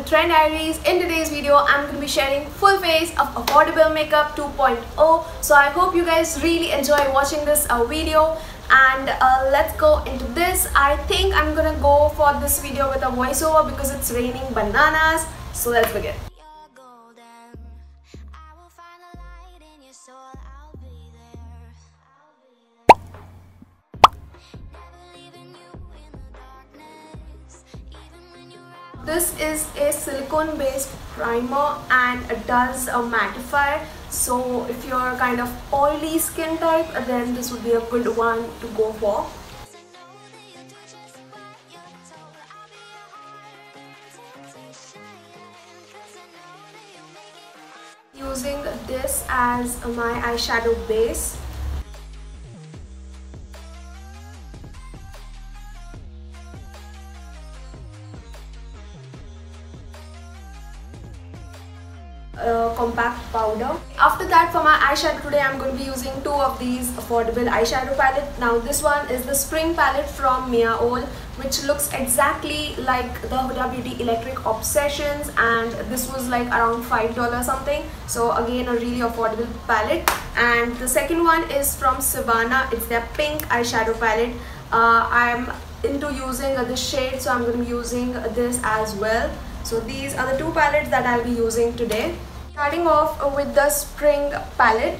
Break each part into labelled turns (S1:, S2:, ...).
S1: Trend Diaries. In today's video, I'm going to be sharing full face of affordable makeup 2.0. So I hope you guys really enjoy watching this video. And let's go into this. I think I'm gonna go for this video with a voiceover because it's raining bananas. So let's begin. This is a silicone based primer and it does a mattify. So if you're kind of oily skin type, then this would be a good one to go for. Using this as my eyeshadow base. Compact powder. After that, for my eyeshadow today, I'm going to be using two of these affordable eyeshadow palette. Now this one is the spring palette from Maybelline, which looks exactly like the Huda Beauty Electric Obsessions, and this was like around $5 something. So again, a really affordable palette. And the second one is from Sivanna. It's their pink eyeshadow palette. I'm into using this shade, so I'm going to be using this as well. So these are the two palettes that I'll be using today. Starting off with the spring palette.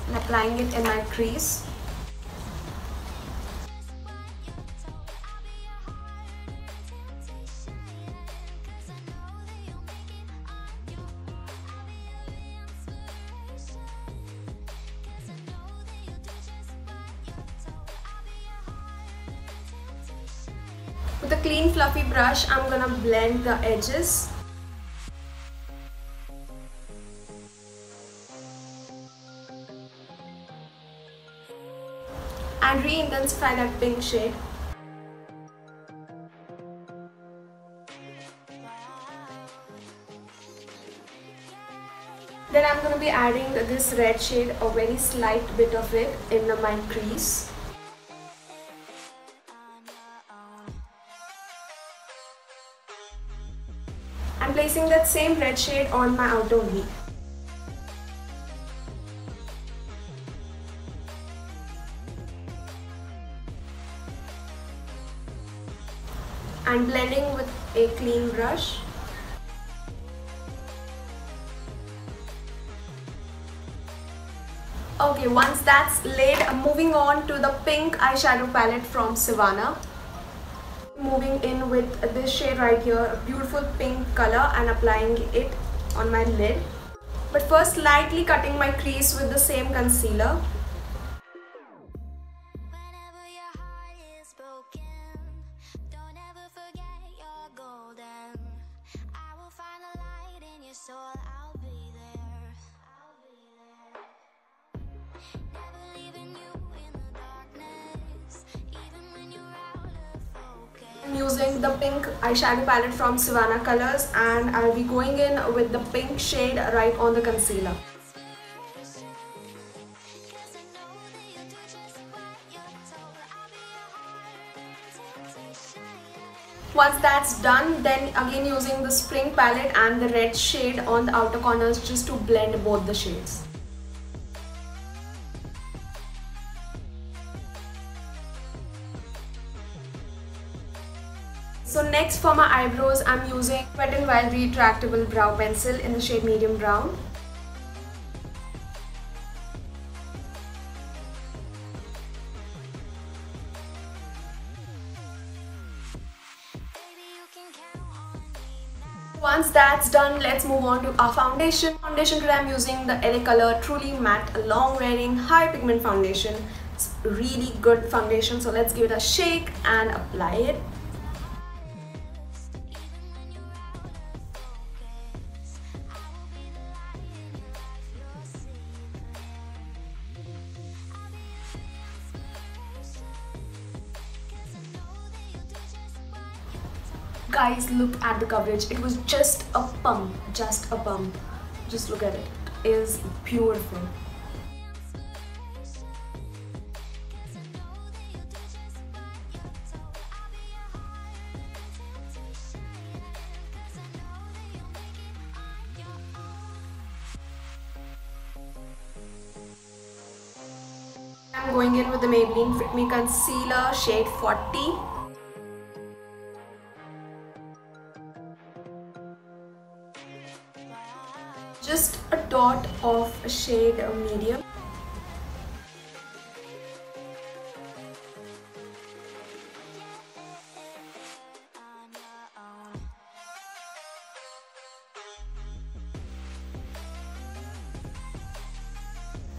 S1: And applying it in my crease. With a clean fluffy brush, I'm gonna blend the edges. And re-intensify that pink shade. Then I'm gonna be adding this red shade, a very slight bit of it in my crease. I'm placing that same red shade on my outer V. And blending with a clean brush. Okay, once that's laid, I'm moving on to the pink eyeshadow palette from Sivanna. Moving in with this shade right here, a beautiful pink color, and applying it on my lid. But first, lightly cutting my crease with the same concealer. I'm using the pink eyeshadow palette from Sivanna Colors, and I'll be going in with the pink shade right on the concealer. Once that's done, then again using the spring palette and the red shade on the outer corners just to blend both the shades. So next, for my eyebrows, I'm using Wetnwild retractable brow pencil in the shade medium brown. Once that's done, let's move on to our foundation. Foundation today, I'm using the LA Color Truly Matte Long Wearing High Pigment Foundation. It's really good foundation, so let's give it a shake and apply it. Guys, look at the coverage. It was just a pump, just a pump. Just look at it. It is beautiful. I'm going in with the Maybelline Fit Me Concealer shade 40. Just a dot of a shade medium.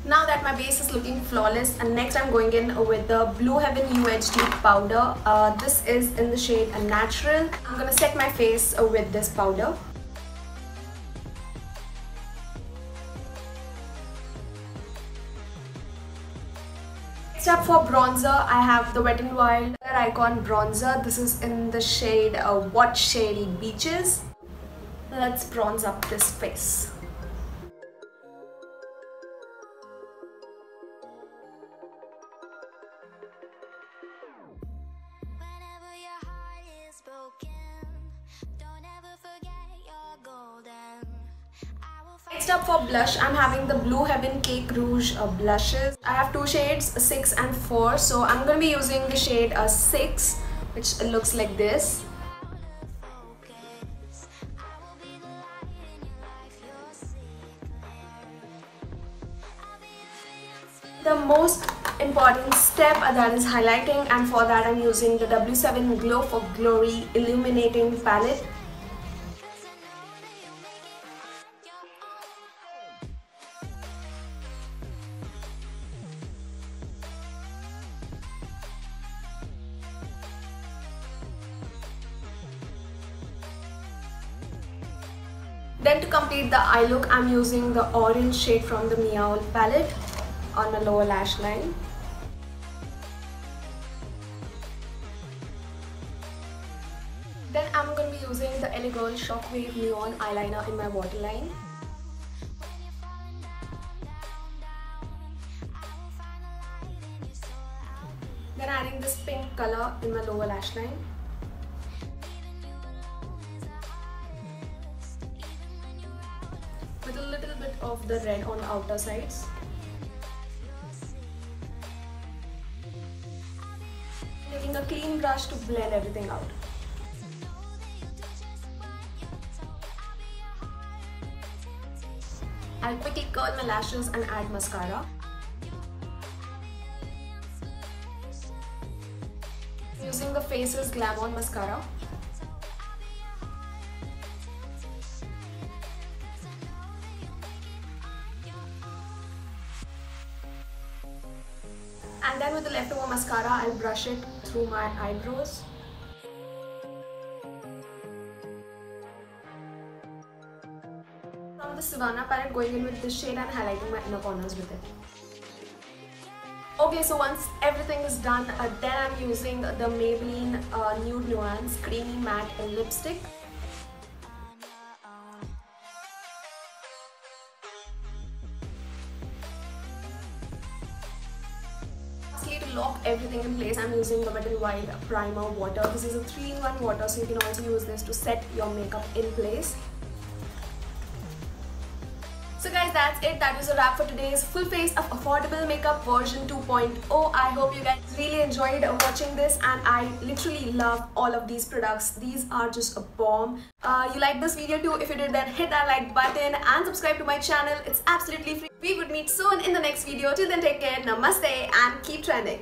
S1: Now that my base is looking flawless, and next I'm going in with the Blue Heaven UHD powder. This is in the shade Natural. I'm gonna set my face with this powder. Next up for bronzer, I have the Wetnwild Coloricon bronzer. This is in the shade What Shady Beaches. Let's bronze up this face. Next up for blush, I'm having the Blue Heaven Cake Rouge blushes. I have two shades, 6 and 4. So I'm going to be using the shade 6, which looks like this. The most important step, that is highlighting, and for that I'm using the W7 Glow for Glory Illuminating palette. Then to complete the eye look, I'm using the orange shade from the Meow palette on my lower lash line. Then I'm going to be using the LA Girl Shockwave Neon eyeliner in my waterline. Then adding this pink color in my lower lash line. With a little bit of the red on the outer sides. Taking a clean brush to blend everything out. I'll quickly curl my lashes and add mascara. Using the Faces Glam On mascara. And then with the leftover mascara, I'll brush it through my eyebrows. From the Sivanna palette, going in with this shade and highlighting my inner corners with it. Okay, so once everything is done, then I'm using the Maybelline Nude Nuance Creamy Matte Lipstick. To lock everything in place, I'm using the Wetnwild Primer Water. This is a 3-in-1 water, so you can also use this to set your makeup in place. So guys, that's it. That is a wrap for today's full face of affordable makeup version 2.0. I hope you guys really enjoyed watching this, and I literally love all of these products. These are just a bomb. You like this video too? If you did, then hit that like button and subscribe to my channel. It's absolutely free. We would meet soon in the next video. Till then, take care, namaste, and keep trending.